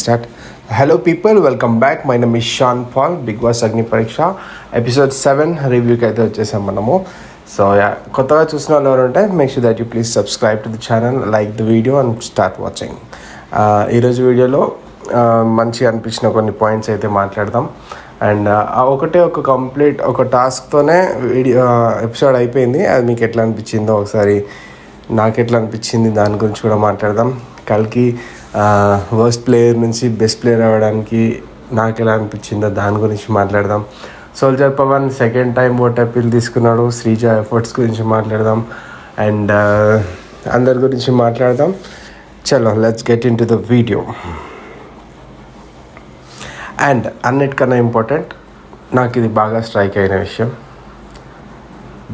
Start. Hello people, welcome back. My name is Sean Paul. Big Boss Agni Pariksha episode 7 రివ్యూకి అయితే వచ్చేసాం మనము. So కొత్తగా చూసిన వాళ్ళు ఎవరు ఉంటే make sure that you please subscribe to the channel, like the video and start watching. ఈరోజు వీడియోలో మంచిగా అనిపించిన కొన్ని పాయింట్స్ అయితే మాట్లాడదాం. అండ్ ఒక కంప్లీట్ ఒక టాస్క్తోనే వీడియో ఎపిసోడ్ అయిపోయింది. అది మీకు ఎట్లా అనిపించిందో ఒకసారి నాకు ఎట్లా అనిపించింది దాని గురించి కూడా మాట్లాడదాం. కల్కి వర్స్ట్ ప్లేయర్ నుంచి బెస్ట్ ప్లేయర్ అవ్వడానికి నాకు ఎలా అనిపించిందో దాని గురించి మాట్లాడదాం. Soldier Pavan second time vote appeal తీసుకున్నాడు. శ్రీజ ఎఫర్ట్స్ గురించి మాట్లాడదాం అండ్ అందరి గురించి మాట్లాడదాం. చలో let's get in to the video. And అన్నిటికన్నా ఇంపార్టెంట్, నాకు ఇది బాగా స్ట్రైక్ అయిన విషయం,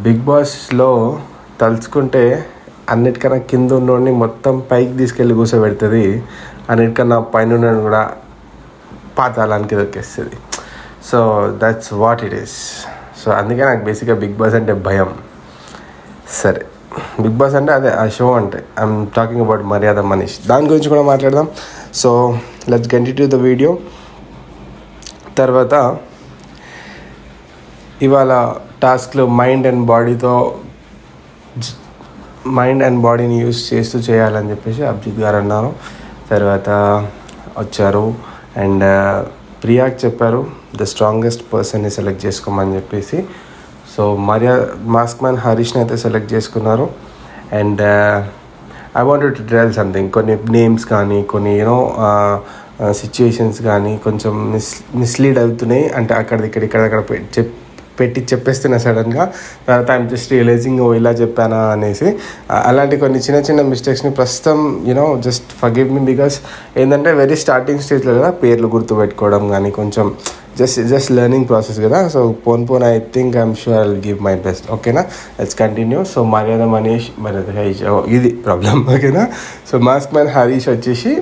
బిగ్ బాస్లో తలుచుకుంటే అన్నిటికన్నా కింద ఉన్నోడిని మొత్తం పైకి తీసుకెళ్ళి కూర్చోబెడుతుంది, అన్నిటికన్నా పైన ఉన్నోడిని కూడా పాతాళానికి దొక్కేస్తుంది. So that's what it is. So అందుకే నాకు బేసిక్గా బిగ్ బాస్ అంటే భయం. సరే, బిగ్ బాస్ అంటే అదే ఆ షో అంటే ఐఎమ్ టాకింగ్ అబౌట్ మర్యాద మనీష్, దాని గురించి కూడా మాట్లాడదాం. So let's get it to the video. తర్వాత ఇవాళ టాస్క్లో మైండ్ అండ్ బాడీని యూస్ చేస్తూ చేయాలని చెప్పేసి అభిజిత్ గారు అన్నారు. తర్వాత వచ్చారు అండ్ ప్రియాకి చెప్పారు ద స్ట్రాంగెస్ట్ పర్సన్ని సెలెక్ట్ చేసుకోమని చెప్పేసి. సో మాస్క్ మ్యాన్ హరీష్ని అయితే సెలెక్ట్ చేసుకున్నారు. And I wanted to tell something, కొన్ని నేమ్స్ కానీ కొన్ని సిచ్యుయేషన్స్ కానీ కొంచెం మిస్లీడ్ అవుతున్నాయి. అంటే ఇక్కడ పెట్టి చెప్పేస్తున్నా సడన్గా. తర్వాత ఐఎమ్ జస్ట్ రియలైజింగ్ ఇలా చెప్పానా అనేసి. అలాంటి కొన్ని చిన్న మిస్టేక్స్ని ప్రస్తుతం జస్ట్ ఫర్గివ్ మీ, బికాస్ ఏంటంటే వెరీ స్టార్టింగ్ స్టేజ్లో కదా, పేర్లు గుర్తుపెట్టుకోవడం కానీ కొంచెం జస్ట్ లెర్నింగ్ ప్రాసెస్ కదా. So phone I think I'm sure I will give my best. ఓకేనా, లెట్స్ కంటిన్యూ. సో మర్యాద మనీష్, మర్యాద హరీష్, ఇది ప్రాబ్లం. ఓకేనా, సో మాస్క్ మ్యాన్ హరీష్ వచ్చేసి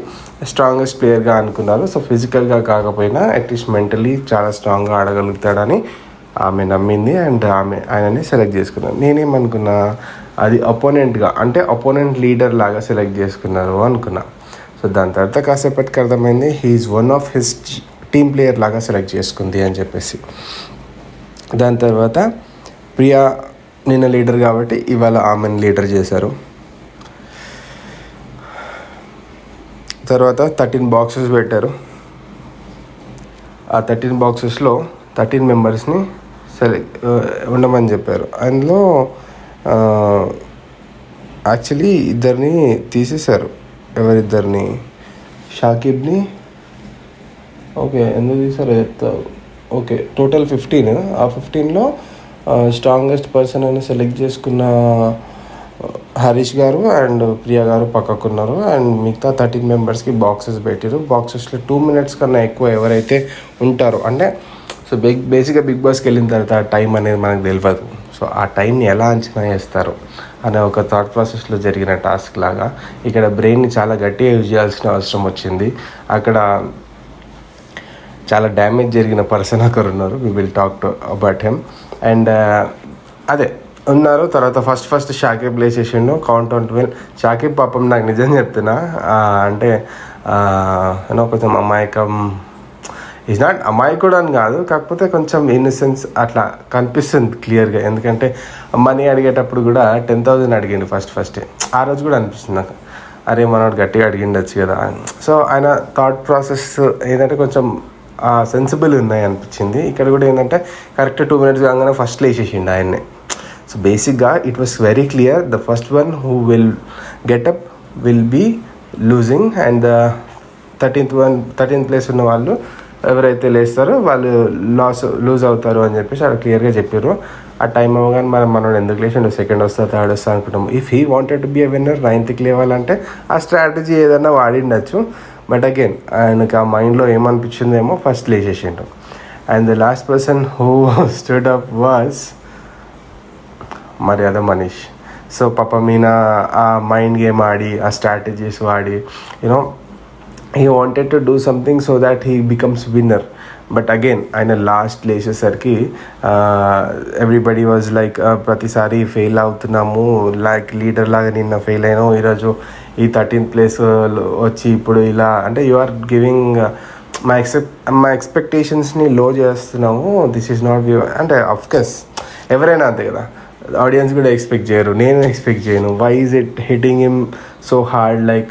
స్ట్రాంగెస్ట్ ప్లేయర్గా అనుకున్నారు. సో ఫిజికల్గా కాకపోయినా అట్లీస్ట్ మెంటలీ చాలా స్ట్రాంగ్గా ఆడగలుగుతాడని ఆమె నమ్మింది అండ్ ఆయనని సెలెక్ట్ చేసుకున్నారు. నేనేమనుకున్నా, అది అపోనెంట్గా అంటే అపోనెంట్ లీడర్ లాగా సెలెక్ట్ చేసుకున్నారు అనుకున్నా. సో దాని తర్వాత కాసేపటికి అర్థమైంది he's one of his team player లాగా సెలెక్ట్ చేసుకుంది అని చెప్పేసి. దాని తర్వాత ప్రియా నిన్న లీడర్ కాబట్టి ఇవాళ ఆమెను లీడర్ చేశారు. తర్వాత 13 బాక్సెస్ పెట్టారు. ఆ 13 బాక్సెస్లో 13 మెంబర్స్ని ఉండమని చెప్పారు. అందులో యాక్చువల్లీ ఇద్దరిని తీసేశారు. ఎవరిద్దరిని? షాకిబ్ని. ఓకే, ఎందుకు తీసారు? Okay, total 15. ఆ 15లో స్ట్రాంగెస్ట్ పర్సన్ అని సెలెక్ట్ చేసుకున్న హరీష్ గారు అండ్ ప్రియా గారు పక్కకున్నారు. అండ్ మిగతా 13 మెంబర్స్కి బాక్సెస్ పెట్టారు. బాక్సెస్లో 2 minutes కన్నా ఎక్కువ ఎవరైతే ఉంటారో, అంటే సో బేసిక్గా బిగ్ బాస్కి వెళ్ళిన తర్వాత టైం అనేది మనకు తెలియదు. సో ఆ టైంని ఎలా అంచనా వేస్తారు అనే ఒక థాట్ ప్రాసెస్లో జరిగిన టాస్క్ లాగా ఇక్కడ బ్రెయిన్ని చాలా గట్టిగా యూజ్ చేయాల్సిన అవసరం వచ్చింది. అక్కడ చాలా డ్యామేజ్ జరిగిన పర్సన్ ఒకరు ఉన్నారు. We will talk to about him. And అదే ఉన్నారు. తర్వాత ఫస్ట్ షాకిబ్ లేచేసిండు. Count on 12. షాకిబ్ పాపం నాకు నిజం చెప్తున్నా, అంటే కొంచెం అమాయకం, ఈజ్ నాట్ అమాయకుడు అని కాదు, కాకపోతే కొంచెం ఇన్నసెన్స్ అట్లా కనిపిస్తుంది క్లియర్గా. ఎందుకంటే మనీ అడిగేటప్పుడు కూడా 10,000 అడిగిండు ఫస్ట్. ఆ రోజు కూడా అనిపిస్తుంది నాకు, అరే మనోడు గట్టిగా అడిగిండొచ్చు కదా. సో ఆయన థాట్ ప్రాసెస్ ఏంటంటే కొంచెం సెన్సిబుల్ ఉన్నాయి అనిపించింది. ఇక్కడ కూడా ఏంటంటే కరెక్ట్ 2 minutes కాగానే ఫస్ట్ లేచేసిండు ఆయన్నే. సో బేసిక్గా it was very clear, the first one who will get up will be losing and 13th place ఉన్న వాళ్ళు ఎవరైతే లేస్తారో వాళ్ళు లూజ్ అవుతారు అని చెప్పేసి అక్కడ క్లియర్గా చెప్పారు. ఆ టైం అవ్వగానే మనోడు ఎందుకు లేచిండు, సెకండ్ వస్తా థర్డ్ వస్తా అనుకుంటాము. If he wanted to be a winner 9th లేవాలంటే ఆ స్ట్రాటజీ ఏదన్నా వాడిండొచ్చు. బట్ అగైన్ ఆయనకి ఆ మైండ్లో ఏమనిపించిందేమో ఫస్ట్ లేచేసిండు. And the last person who stood up was Maryada Manish. So పాప మీన ఆ మైండ్ గేమ్ ఆడి ఆ స్ట్రాటజీస్ వాడి he wanted to do something so that he becomes winner. But again ఆయన లాస్ట్ లేచేసరికి ఎవ్రీబడి వాజ్ లైక్ ప్రతిసారి ఫెయిల్ అవుతున్నాము, లైక్ లీడర్ లాగా నిన్న ఫెయిల్ అయినాము, ఈరోజు ఈ 13th ప్లేస్ వచ్చి ఇప్పుడు ఇలా అంటే యు ఆర్ గివింగ్ మా ఎక్స్పెక్టేషన్స్ని లో చేస్తున్నాము. దిస్ ఈజ్ నాట్ యూ అంటే అఫ్కోర్స్ ఎవరైనా అంతే కదా, ఆడియన్స్ కూడా ఎక్స్పెక్ట్ చేయరు, నేను ఎక్స్పెక్ట్ చేయను. Why is it hitting him so hard, like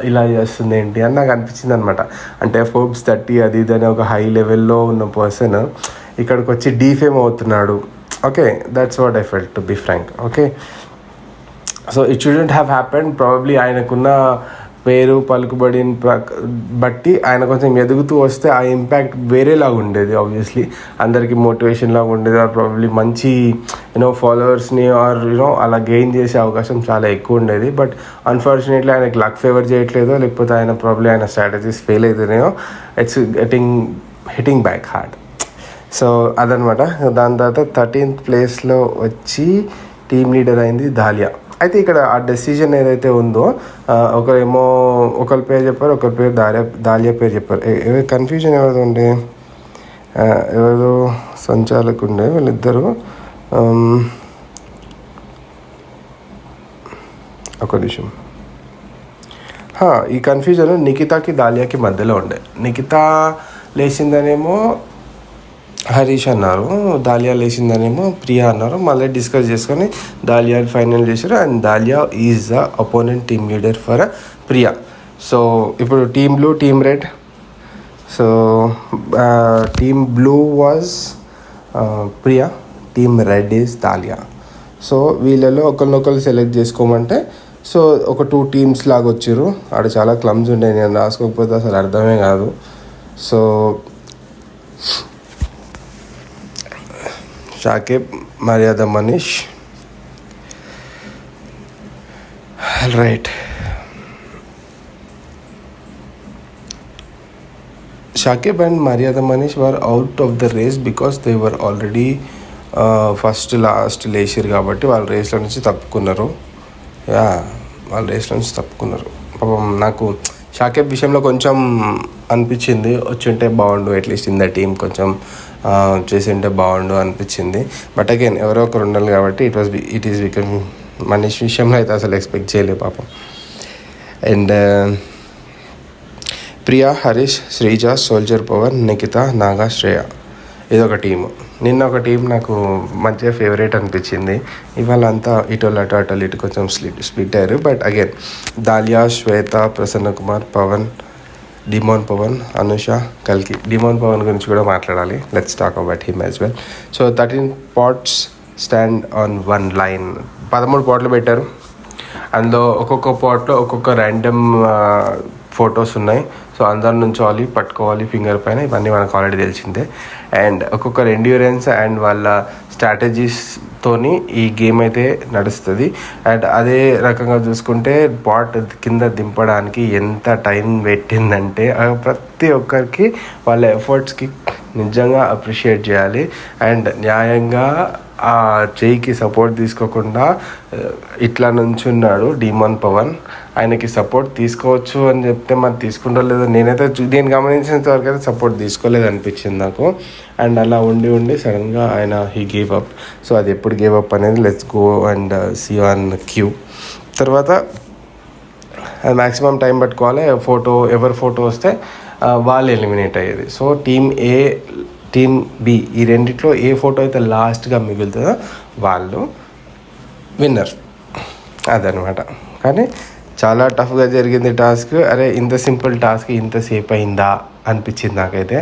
ఇలా చేస్తుంది ఏంటి అని నాకు అనిపించింది అనమాట. అంటే ఫోర్బ్స్ 30 అది ఇది అని ఒక హై లెవెల్లో ఉన్న పర్సన్ ఇక్కడికి వచ్చి డీఫేమ్ అవుతున్నాడు. Okay, that's what I felt to be frank. Okay, so it shouldn't have happened. Probably ఆయనకున్న పేరు పలుకుబడిని బట్టి ఆయన కొంచెం ఎదుగుతూ వస్తే ఆ ఇంపాక్ట్ వేరేలాగా ఉండేది. ఆబ్వియస్లీ అందరికీ మోటివేషన్ లాగా ఉండేది, ఆర్ ప్రాబబ్లీ మంచి ఫాలోవర్స్ని ఆర్ అలా గెయిన్ చేసే అవకాశం చాలా ఎక్కువ ఉండేది. బట్ అన్ఫార్చునేట్లీ ఆయనకి లక్ ఫేవర్ చేయట్లేదో, లేకపోతే ఆయన ప్రాబ్లీ ఆయన స్ట్రాటజీస్ ఫెయిల్ అవుతున్నాయో, it's hitting back hard. So అదనమాట. దాని తర్వాత 13th ప్లేస్లో వచ్చి టీమ్ లీడర్ అయింది దాలియా. అయితే ఇక్కడ ఆ డెసిజన్ ఏదైతే ఉందో ఒకరేమో ఒకరి పేరు చెప్పారు, ఒకరి పేరు దాలియా పేరు చెప్పారు. కన్ఫ్యూజన్ ఎవరిదో ఉండే, ఎవరు సంచాలకు ఉండే వీళ్ళిద్దరు. ఒక నిమిషం, ఈ కన్ఫ్యూజన్ నిఖితాకి దాలియాకి మధ్యలో ఉండే. నిఖితా లేచిందనేమో హరీష్ అన్నారు, దాలియా లేచిందనేమో ప్రియా అన్నారు. మళ్ళీ డిస్కస్ చేసుకొని దాలియా ఫైనల్ చేశారు. And Dalia is the opponent team leader for Priya. So ఇప్పుడు team blue, team red. So team blue was Priya, team red is Dalia. So వీళ్ళలో ఒకరినొకరు సెలెక్ట్ చేసుకోమంటే సో ఒక 2 టీమ్స్ లాగా వచ్చారు. ఆడ చాలా క్లమ్స్ ఉండే, నేను రాసుకోకపోతే అసలు అర్థమే కాదు. సో షాకిబ్, మర్యాద Manish, right. Shakib and Maryada Manish were out of the race because they were already last లేచారు కాబట్టి వాళ్ళు రేస్లో నుంచి తప్పుకున్నారు. వాళ్ళు రేస్లో నుంచి తప్పుకున్నారు. పాపం నాకు షాకిబ్ విషయంలో కొంచెం అనిపించింది, వచ్చుంటే బాగుండు, అట్లీస్ట్ ఇన్ ద టీం కొంచెం చేసింటే బాగుండు అనిపించింది. బట్ అగైన్ ఎవరో ఒకరు ఉండాలి కాబట్టి ఇట్ ఈస్ బికమ్ మనీష్ విషయంలో అయితే అసలు ఎక్స్పెక్ట్ చేయలేదు పాపం. అండ్ ప్రియా, హరీష్, శ్రీజ, సోల్జర్ పవన్, నిఖిత, నాగా, శ్రేయ, ఇదొక టీము. నిన్న ఒక టీం నాకు మంచిగా ఫేవరెట్ అనిపించింది. ఇవాళ అంతా ఇటు కొంచెం స్ప్లిట్ అయ్యారు. But again Dahlia, Shweta, Prasanna Kumar, Pavan, demon Pavan, Anusha, కల్కి. డిమోన్ పవన్ గురించి కూడా మాట్లాడాలి, let's talk about him as well. So 13 pots stand on 1 line. 13 పాట్లు పెట్టారు. అందులో ఒక్కొక్క పాట్లో ఒక్కొక్క ర్యాండమ్ ఫొటోస్ ఉన్నాయి. సో అందరి నుంచోవాలి, పట్టుకోవాలి ఫింగర్ పైన, ఇవన్నీ మనకు ఆల్రెడీ తెలిసిందే. అండ్ ఒక్కొక్కరు ఎండ్యూరెన్స్ అండ్ వాళ్ళ స్ట్రాటజీస్తోని ఈ గేమ్ అయితే నడుస్తుంది. అండ్ అదే రకంగా చూసుకుంటే పాట్ కింద దింపడానికి ఎంత టైం పెట్టిందంటే ప్రతి ఒక్కరికి వాళ్ళ ఎఫర్ట్స్కి నిజంగా అప్రిషియేట్ చేయాలి. అండ్ న్యాయంగా ఆ చేయికి సపోర్ట్ తీసుకోకుండా ఇట్లా నుంచున్నాడు డిమోన్ పవన్. ఆయనకి సపోర్ట్ తీసుకోవచ్చు అని చెప్తే మరి తీసుకుంటా లేదో, నేనైతే దీన్ని గమనించినంత వరకు అయితే సపోర్ట్ తీసుకోలేదు అనిపించింది నాకు. అండ్ అలా ఉండి సడన్గా ఆయన హీ గేవ్ అప్. సో అది ఎప్పుడు గేవ్ అప్ అనేది let's go and see on cue. తర్వాత మ్యాక్సిమం టైం పట్టుకోవాలి. ఎవరి ఫోటో వస్తే వాళ్ళు ఎలిమినేట్ అయ్యేది. So team A, team B, ఈ రెండిట్లో ఏ ఫోటో అయితే లాస్ట్గా మిగులుతుందో వాళ్ళు విన్నర్. అదనమాట. కానీ చాలా టఫ్గా జరిగింది టాస్క్. అరే ఇంత సింపుల్ టాస్క్ ఇంతసేపు అయిందా అనిపించింది నాకైతే.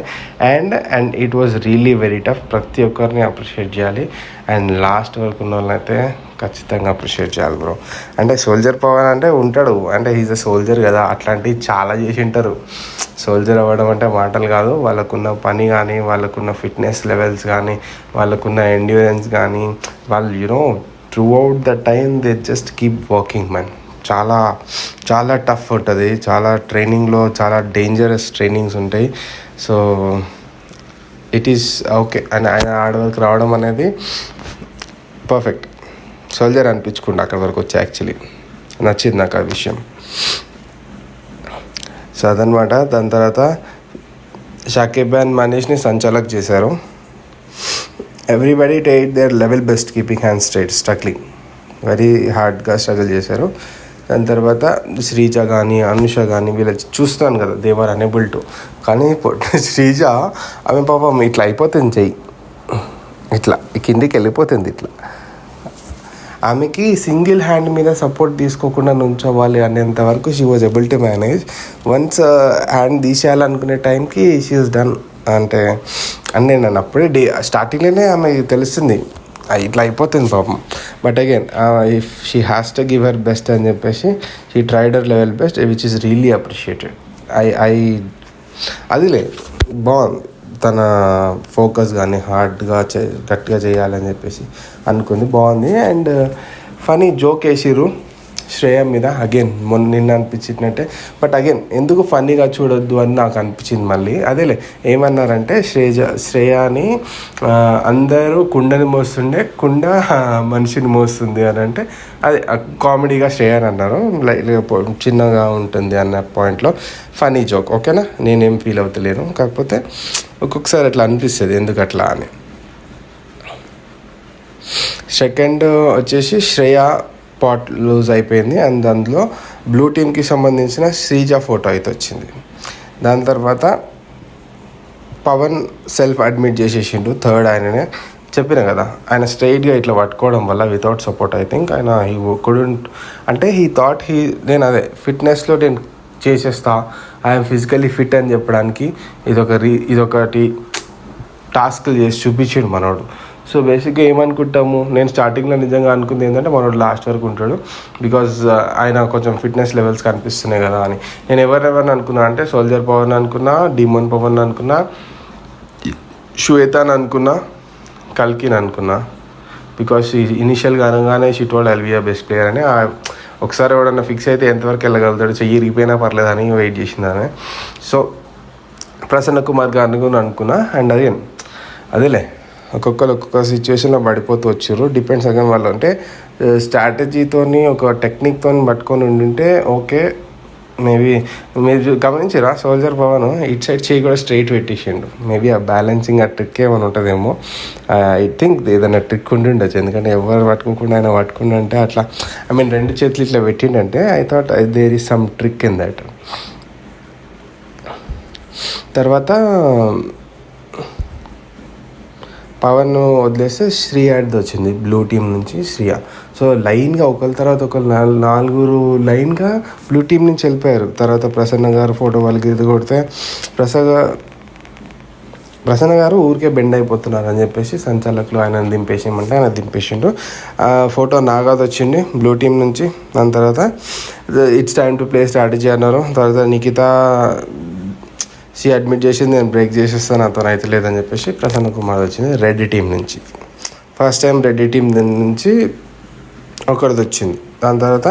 And it was really very tough. ప్రతి ఒక్కరిని అప్రిషియేట్ చేయాలి. అండ్ లాస్ట్ వరకు ఉన్న వాళ్ళైతే ఖచ్చితంగా అప్రిషియేట్ చేయాలి బ్రో. అంటే సోల్జర్ పవన్ అంటే ఉంటాడు, అంటే హీజ్ అ సోల్జర్ కదా, అట్లాంటివి చాలా చేసి ఉంటారు. సోల్జర్ అవ్వడం అంటే మాటలు కాదు. వాళ్ళకున్న పని కానీ, వాళ్ళకున్న ఫిట్నెస్ లెవెల్స్ కానీ, వాళ్ళకున్న ఎండ్యూరెన్స్ కానీ, వాళ్ళు through out the time they just keep working man. చాలా చాలా టఫ్ ఉంటుంది. చాలా ట్రైనింగ్లో చాలా డేంజరస్ ట్రైనింగ్స్ ఉంటాయి. So it is okay. And ఆయన ఆడవరకు రావడం అనేది పర్ఫెక్ట్. సోల్జర్ అనిపించుకుంటా అక్కడి వరకు వచ్చి. యాక్చువల్లీ నచ్చింది నాకు ఆ విషయం. సో అదనమాట. దాని తర్వాత షాకిబ్ అండ్ మనీష్ని సంచాలక్ చేశారు. Everybody take their level best keeping hand straight, struggling very హార్డ్గా స్ట్రగుల్ చేశారు. దాని తర్వాత శ్రీజ కానీ అనుష కానీ వీళ్ళు చూస్తున్నాను కదా, దే వర్ అనేబుల్ టు. కానీ శ్రీజ ఆమె పాపం ఇట్లా అయిపోతుంది, చెయ్యి ఇట్లా కిందికి వెళ్ళిపోతుంది. ఇట్లా ఆమెకి సింగిల్ హ్యాండ్ మీద సపోర్ట్ తీసుకోకుండా నుంచోవాలి అనేంత వరకు she was able to manage. Once hand తీసేయాలనుకునే టైంకి షీ ఈజ్ డన్. అంటే అంటే నన్ను అప్పుడే స్టార్టింగ్లోనే ఆమె తెలుస్తుంది ఇట్లా అయిపోతుంది పాపం. But again if she has to give her best అని చెప్పేసి she tried her level best, which is really appreciated. అదిలే బాగుంది. తన ఫోకస్ కానీ హార్డ్గా గట్టిగా చేయాలని చెప్పేసి అనుకుంది, బాగుంది. అండ్ ఫనీ జోక్ వేసిర్రు శ్రేయ మీద. అగైన్ నిన్న అనిపించినట్టే, బట్ అగైన్ ఎందుకు ఫన్నీగా చూడొద్దు అని నాకు అనిపించింది మళ్ళీ. అదేలే ఏమన్నారంటే శ్రేయాని అందరూ కుండని మోస్తుండే, కుండ మనిషిని మోస్తుంది అని అంటే అది కామెడీగా శ్రేయ అని అన్నారు. చిన్నగా ఉంటుంది అన్న పాయింట్లో ఫనీ జోక్. ఓకేనా, నేనేం ఫీల్ అవుతలేను, కాకపోతే ఒక్కొక్కసారి అట్లా అనిపిస్తుంది ఎందుకు అట్లా అని. సెకండ్ వచ్చేసి శ్రేయ పాట్ లూజ్ అయిపోయింది అండ్ అందులో బ్లూ టీమ్కి సంబంధించిన శ్రీజ ఫోటో అయితే వచ్చింది. దాని తర్వాత పవన్ సెల్ఫ్ అడ్మిట్ చేసేసిండు, థర్డ్ ఆయననే. చెప్పిన కదా, ఆయన స్ట్రైట్గా ఇట్లా పట్టుకోవడం వల్ల వితౌట్ సపోర్ట్ ఐ థింక్ ఆయన హీ కుడెంట్, అంటే హీ థాట్ నేను అదే ఫిట్నెస్లో నేను చేసేస్తా, ఐఎమ్ ఫిజికల్లీ ఫిట్ అని చెప్పడానికి ఇదొకటి టాస్క్లు చేసి చూపించాడు మనోడు. సో బేసిక్గా ఏమనుకుంటాము, నేను స్టార్టింగ్లో నిజంగా అనుకుంది ఏంటంటే మనోడు లాస్ట్ వరకు ఉంటాడు, బికాజ్ ఆయన కొంచెం ఫిట్నెస్ లెవెల్స్ కనిపిస్తున్నాయి కదా అని. నేను ఎవరిని అనుకున్నా అంటే సోల్జర్ పవన్ అనుకున్నా, డిమోన్ పవన్ అనుకున్నా, శ్వేతాన్ అనుకున్నా, కల్కిన్ అనుకున్నా. బికాజ్ ఇనిషియల్గా అనగానే she told I'll be a best player అని. ఒకసారి ఎవడన్నా ఫిక్స్ అయితే ఎంతవరకు వెళ్ళగలుగుతాడు, చెయ్యి ఇరిగిపోయినా పర్లేదని వెయిట్ చేసిందని. సో ప్రసన్న కుమార్ గారిని కూడా అనుకున్నా. అండ్ అదేలే ఒక్కొక్కరు ఒక్కొక్క సిచ్యువేషన్లో పడిపోతూ వచ్చారు. డిపెండ్స్ అగైన్ వాళ్ళు అంటే స్ట్రాటజీతోని ఒక టెక్నిక్తో పట్టుకొని ఉండింటే ఓకే. మేబీ మీరు గమనించారా, సోల్జర్ పవన్ ఇటు సైడ్ చేయి కూడా స్ట్రైట్ పెట్టేసిండు. మేబీ ఆ బ్యాలెన్సింగ్ ఆ ట్రిక్ ఏమైనా ఉంటుందేమో. ఐ థింక్ ఏదైనా ట్రిక్ ఉండి ఉండొచ్చు, ఎందుకంటే ఎవరు పట్టుకోకుండా ఆయన పట్టుకుంటే అట్లా రెండు చేతులు ఇట్లా పెట్టిండంటే I thought there is some trick in that. తర్వాత పవన్ వదిలేస్తే శ్రీయాడ్ది వచ్చింది బ్లూ టీం నుంచి శ్రియ. సో లైన్గా ఒకరి తర్వాత ఒకరు నలుగురు లైన్గా బ్లూ టీం నుంచి వెళ్ళిపోయారు. తర్వాత ప్రసన్న గారు ఫోటో వాళ్ళకి ఇది కొడితే ప్రసన్న గారు ఊరికే బెండ్ అయిపోతున్నారు అని చెప్పేసి సంచాలకులు ఆయన దింపేసేయమంటే ఆయన దింపేసిండు. ఫోటో నాగాద్ వచ్చింది బ్లూ టీం నుంచి. దాని తర్వాత it's time to play strategy అన్నారు. తర్వాత నిఖిత అడ్మిట్ చేసింది, నేను బ్రేక్ చేసేస్తాను, నాతో అయితే లేదని చెప్పేసి ప్రసన్న కుమార్ వచ్చింది రెడ్ టీం నుంచి. ఫస్ట్ టైం రెడ్ టీం నుంచి ఒకరిది వచ్చింది. దాని తర్వాత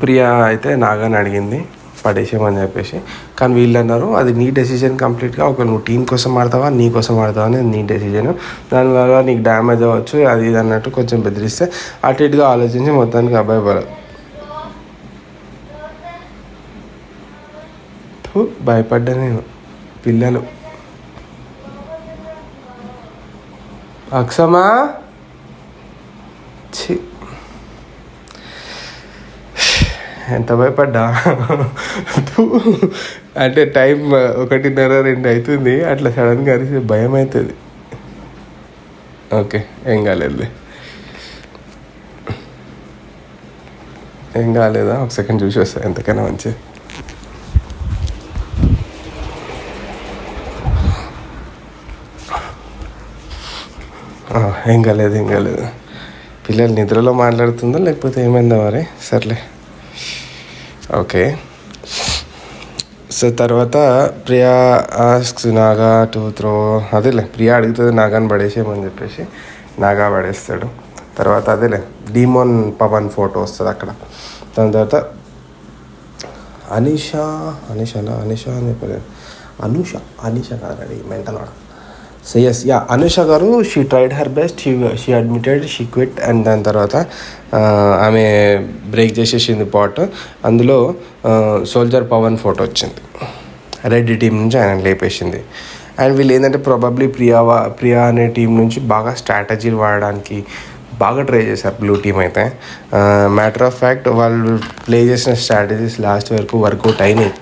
ప్రియా అయితే నాగాని అడిగింది పడేసామని చెప్పేసి, కానీ వీళ్ళు అన్నారు అది నీ డెసిజన్ కంప్లీట్గా. ఒక నువ్వు టీం కోసం ఆడతావా నీ కోసం ఆడతావా అనేది నీ డెసిజన్, దానివల్ల నీకు డ్యామేజ్ అవ్వచ్చు అది ఇది అన్నట్టు కొంచెం బెదిరిస్తే అటు ఇటుగా ఆలోచించి మొత్తానికి అబ్బాయి భయపడ్డా నేను. పిల్లలు అక్షమా చి ఎంత భయపడ్డా అంటే టైం 1:30-2 అవుతుంది, అట్లా సడన్గా అరిసి భయం అవుతుంది. ఓకే ఏం కాలేదు, ఏం కాలేదా, ఒక సెకండ్ చూసి వస్తా ఎంతకైనా మంచిది. ఏం కాలేదు పిల్లలు నిద్రలో మాట్లాడుతుందో లేకపోతే ఏమైందో మరి, సర్లే ఓకే. సో తర్వాత Priya asks Naga to throw, అదేలే ప్రియా అడుగుతుంది నాగాని పడేసేయమని చెప్పేసి నాగా పడేస్తాడు. తర్వాత అదేలే డిమోన్ పవన్ ఫోటో వస్తుంది అక్కడ. దాని తర్వాత అనీషా అని చెప్పలేదు, అనూష కాదండి మెంటల్ వాడ. సో ఎస్ యా అనుష గారు she tried her best, she admitted, she quit. And దాని తర్వాత ఆమె బ్రేక్ చేసేసింది పాట్. అందులో సోల్జర్ పవన్ ఫోటో వచ్చింది, రెడ్ టీం నుంచి ఆయన లేపేసింది. అండ్ వీళ్ళు ఏంటంటే ప్రాబబ్లీ ప్రియా అనే టీం నుంచి బాగా స్ట్రాటజీలు వాడడానికి బాగా ట్రై చేశారు బ్లూ టీం అయితే. మ్యాటర్ ఆఫ్ ఫ్యాక్ట్ వాళ్ళు ప్లే చేసిన స్ట్రాటజీస్ లాస్ట్ వరకు వర్కౌట్ అయినాయి.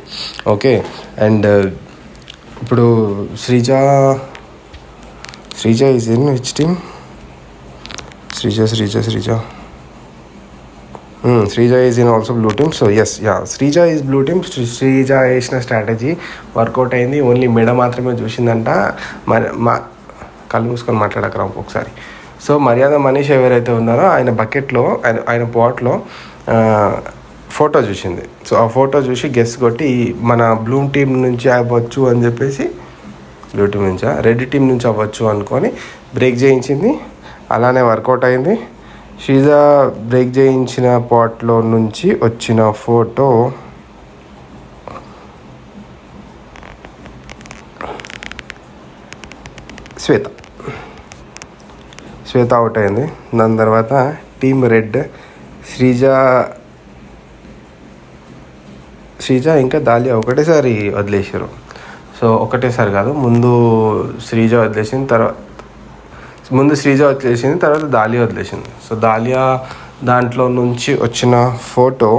ఓకే. అండ్ ఇప్పుడు Sreeja is in which team? Sreeja is in also blue team. So yes ya Sreeja is blue team. Sreeja వేసిన స్ట్రాటజీ వర్కౌట్ అయింది. ఓన్లీ మెడ మాత్రమే చూసిందంట. మా కళ్ళు మూసుకొని మాట్లాడకరా ఒకసారి. సో మర్యాద మనీష్ ఎవరైతే ఉన్నారో ఆయన బకెట్లో ఆయన పాట్లో ఫోటో చూసింది. సో ఆ ఫోటో చూసి గెస్ కొట్టి మన బ్లూ టీం నుంచి అవ్వచ్చు అని చెప్పేసి, బ్లూ టీం నుంచా రెడ్ టీం నుంచి అవ్వచ్చు అనుకొని బ్రేక్ చేయించింది. అలానే వర్కౌట్ అయింది. శ్రీజ బ్రేక్ చేయించిన పాట్లో నుంచి వచ్చిన ఫోటో శ్వేత అవుట్ అయింది. దాని తర్వాత టీమ్ రెడ్ శ్రీజ ఇంకా దాలియా ఒకటేసారి వదిలేసారు. సో ఒకటేసారి కాదు, ముందు శ్రీజ వదిలేసింది, తర్వాత దాలియా వదిలేసింది. సో దాలియా దాంట్లో నుంచి వచ్చిన ఫోటో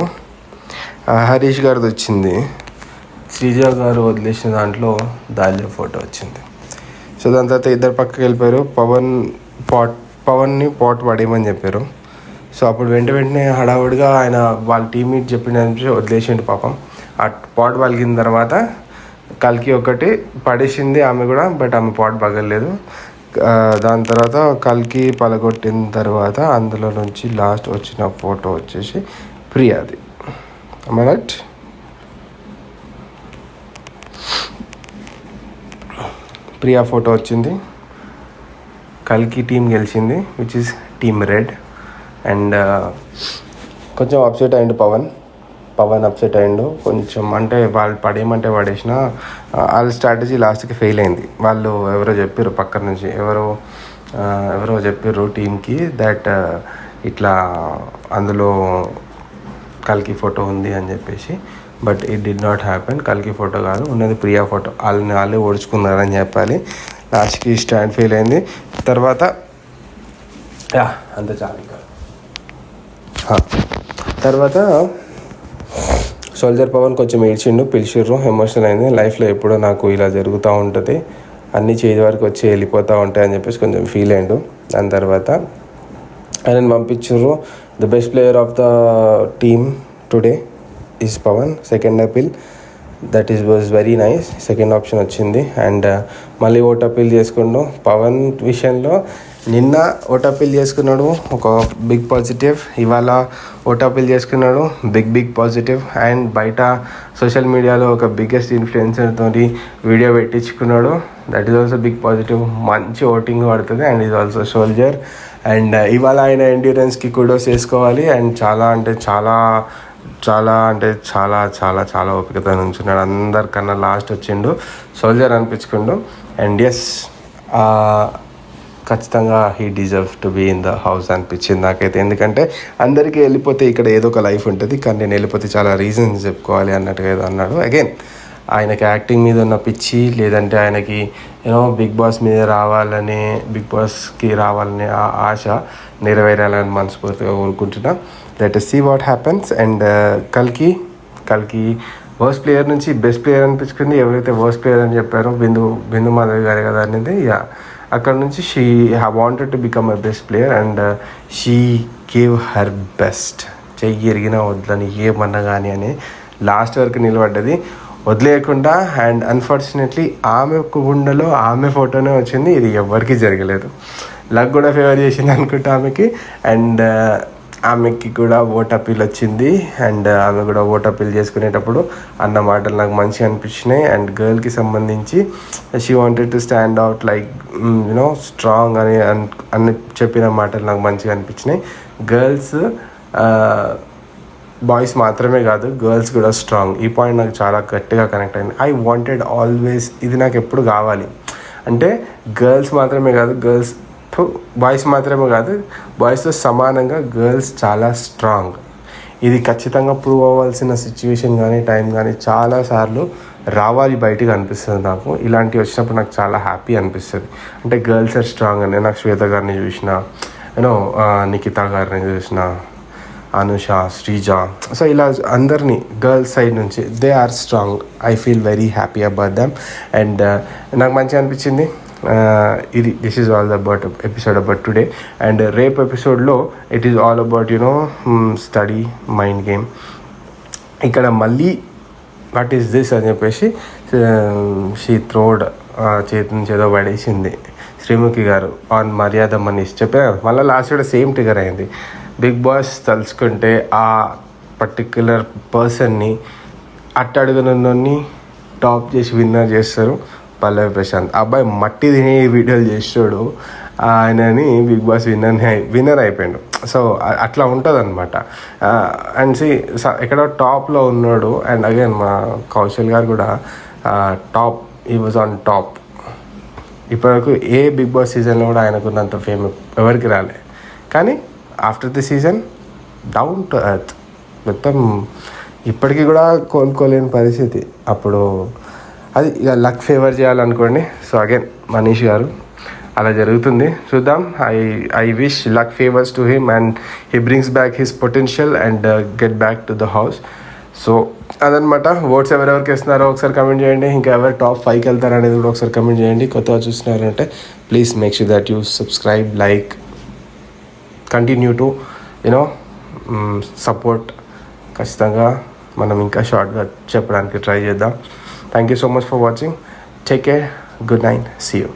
హరీష్ గారిది వచ్చింది. శ్రీజ గారు వదిలేసిన దాంట్లో దాలియా ఫోటో వచ్చింది. సో దాని తర్వాత ఇద్దరు పక్కకి వెళ్ళిపోయారు. పవన్ని పాట్ పడేయమని చెప్పారు. సో అప్పుడు వెంటనే హడావుడిగా ఆయన వాళ్ళ టీమ్మేట్ చెప్పిన వదిలేసిండు పాపం. ఆ పాట్ పలిగిన తర్వాత కల్కి ఒకటి పడేసింది ఆమె కూడా, బట్ ఆమె పాట్ పగలలేదు. దాని తర్వాత కల్కి పలగొట్టిన తర్వాత అందులో నుంచి లాస్ట్ వచ్చిన ఫోటో వచ్చేసి ప్రియాది. రైట్? ప్రియా ఫోటో వచ్చింది. కల్కి టీం గెలిచింది, which is team red. And కొంచెం అప్సెట్ అయ్యిండు పవన్ అప్సెట్ అయ్యిండు కొంచెం. అంటే వాళ్ళు పడేయమంటే పడేసిన వాళ్ళ స్ట్రాటజీ లాస్ట్కి ఫెయిల్ అయింది. వాళ్ళు ఎవరో చెప్పారు పక్కన నుంచి, ఎవరో చెప్పారు టీంకి దట్ ఇట్లా అందులో కల్కి ఫోటో ఉంది అని చెప్పేసి. But it did not happen. కల్కి ఫోటో కాదు, ఉన్నది ప్రియా ఫోటో. వాళ్ళే ఓడ్చుకున్నారని చెప్పాలి. లాస్ట్కి స్టాండ్ ఫెయిల్ అయింది. తర్వాత అంత చాలు. ఇంకా తర్వాత సోల్జర్ పవన్ కొంచెం ఏడ్చిండు, పిలిచిర్రు, ఎమోషనల్ అయింది. లైఫ్లో ఎప్పుడో నాకు ఇలా జరుగుతూ ఉంటుంది, అన్నీ చేతి వరకు వచ్చి వెళ్ళిపోతూ ఉంటాయి అని చెప్పేసి కొంచెం ఫీల్ అయ్యిండు. దాని తర్వాత ఆయనను పంపించారు. The best player of the team today is Pavan. Second appeal that was very nice. Second option వచ్చింది. అండ్ మళ్ళీ ఓట్ అపీల్ చేసుకుండు. పవన్ విషయంలో నిన్న ఓట్ అపీల్ చేసుకున్నాడు, ఒక బిగ్ పాజిటివ్. ఇవాళ ఓట్ అపీల్ చేసుకున్నాడు, బిగ్ పాజిటివ్. అండ్ బయట సోషల్ మీడియాలో ఒక బిగ్గెస్ట్ ఇన్ఫ్లుయెన్సర్తో వీడియో పెట్టించుకున్నాడు, that is also big positive. మంచి ఓటింగ్ పడుతుంది. And is also soldier. And ఇవాళ ఆయన ఎండ్యూరెన్స్కి కుడోస్ చేసుకోవాలి. అండ్ చాలా ఓపికతో నుంచున్నాడు. అందరికన్నా లాస్ట్ వచ్చిండు, సోల్జర్ అనిపించుకుండు. అండ్ ఎస్, ఖచ్చితంగా he deserve to be in the house అనిపించింది నాకైతే. ఎందుకంటే అందరికీ వెళ్ళిపోతే ఇక్కడ ఏదో ఒక లైఫ్ ఉంటుంది, కానీ నేను వెళ్ళిపోతే చాలా రీజన్స్ చెప్పుకోవాలి అన్నట్టుగా ఏదో అన్నాడు. అగైన్ ఆయనకి యాక్టింగ్ మీద ఉన్న పిచ్చి, లేదంటే ఆయనకి బిగ్ బాస్కి రావాలనే ఆశ నెరవేరాలని మనస్ఫూర్తిగా కోరుకుంటున్నా. Let us see what happens. And కల్కి వర్స్ట్ ప్లేయర్ నుంచి బెస్ట్ ప్లేయర్ అనిపించుకుంది. ఎవరైతే వర్స్ట్ ప్లేయర్ అని చెప్పారో బిందు మాధవి గారే కదా అనేది. అక్కడ నుంచి she wanted to become a best player and she gave her best. చెయ్యి ఎరిగినా వద్దని ఏమన్నా కానీ అని లాస్ట్ వరకు నిలబడ్డది, వదిలేయకుండా. అండ్ అన్ఫార్చునేట్లీ ఆమె గుండెలో ఆమె ఫోటోనే వచ్చింది. ఇది ఎవరికి జరగలేదు. లక్ కూడా ఫేవర్ చేసింది అనుకుంటా ఆమెకి. అండ్ ఆమెకి కూడా ఓట్ అపీల్ వచ్చింది. అండ్ ఆమె కూడా ఓట్ అపీల్ చేసుకునేటప్పుడు అన్న మాటలు నాకు మంచిగా అనిపించినాయి. అండ్ గర్ల్కి సంబంధించి she wanted to stand out like strong అని చెప్పిన మాటలు నాకు మంచిగా అనిపించినాయి. గర్ల్స్ బాయ్స్ మాత్రమే కాదు, గర్ల్స్ కూడా స్ట్రాంగ్. ఈ పాయింట్ నాకు చాలా గట్టిగా కనెక్ట్ అయింది. ఐ వాంటెడ్ ఆల్వేస్, ఇది నాకు ఎప్పుడు కావాలి. అంటే గర్ల్స్ మాత్రమే కాదు, బాయ్స్ మాత్రమే కాదు, బాయ్స్తో సమానంగా గర్ల్స్ చాలా స్ట్రాంగ్. ఇది ఖచ్చితంగా ప్రూవ్ అవ్వాల్సిన సిచ్యువేషన్ కానీ టైం కానీ చాలాసార్లు రావాలి బయటికి అనిపిస్తుంది నాకు. ఇలాంటివి వచ్చినప్పుడు నాకు చాలా హ్యాపీ అనిపిస్తుంది. అంటే గర్ల్స్ ఆర్ స్ట్రాంగ్ అని నాకు శ్వేత గారిని చూసిన, యూనో నిఖిత గారిని చూసిన, అనుష, శ్రీజ, సో ఇలా అందరినీ గర్ల్స్ సైడ్ నుంచి they are strong. I feel very happy about them. And నాకు మంచిగా అనిపించింది. This is all about episode about today. And రేపు ఎపిసోడ్లో it is all about study mind game. ఇక్కడ మళ్ళీ వాట్ ఈస్ దిస్ అని చెప్పేసి షీ థ్రోడ్ చేతి నుంచి ఏదో పడేసింది శ్రీముఖి గారు ఆన్ మర్యాద మనీష్ చెప్పారు. మళ్ళీ లాస్ట్ కూడా సేమ్ ట్రిగర్ అయింది. బిగ్ బాస్ తలుచుకుంటే ఆ పర్టిక్యులర్ పర్సన్ని అట్టడుగునని టాప్ చేసి విన్నర్ చేస్తారు పల్లవి ప్రశాంత్. అబ్బాయి మట్టి తినే వీడియోలు చేసాడు, ఆయనని బిగ్ బాస్ విన్నర్ అయిపోయాడు. సో అట్లా ఉంటుంది అనమాట. అండ్ ఎక్కడో టాప్లో ఉన్నాడు. అండ్ అగైన్ మా కౌశల్ గారు కూడా టాప్, ఈ వాజ్ ఆన్ టాప్. ఇప్పటివరకు ఏ బిగ్ బాస్ సీజన్లో కూడా ఆయనకున్నంత ఫేమ్ ఎవరికి రాలే. కానీ after the season down to earth, మొత్తం ఇప్పటికీ కూడా కోలుకోలేని పరిస్థితి. అప్పుడు అది ఇక లక్ ఫేవర్ చేయాలనుకోండి. సో అగైన్ మనీష్ గారు అలా జరుగుతుంది, చూద్దాం. I wish luck favours to him and he brings back his potential and get back to the house. So అదనమాట. ఓట్స్ ఎవరెవరికి వేస్తున్నారో ఒకసారి కమెంట్ చేయండి. ఇంకా ఎవరు టాప్ 5కి వెళ్తారు అనేది కూడా ఒకసారి కమెంట్ చేయండి. కొత్తగా చూస్తున్నారంటే please make sure that you subscribe, like, continue to support. ఖచ్చితంగా మనం ఇంకా షార్ట్గా చెప్పడానికి ట్రై చేద్దాం. Thank you so much for watching. Take care. Good night. See you.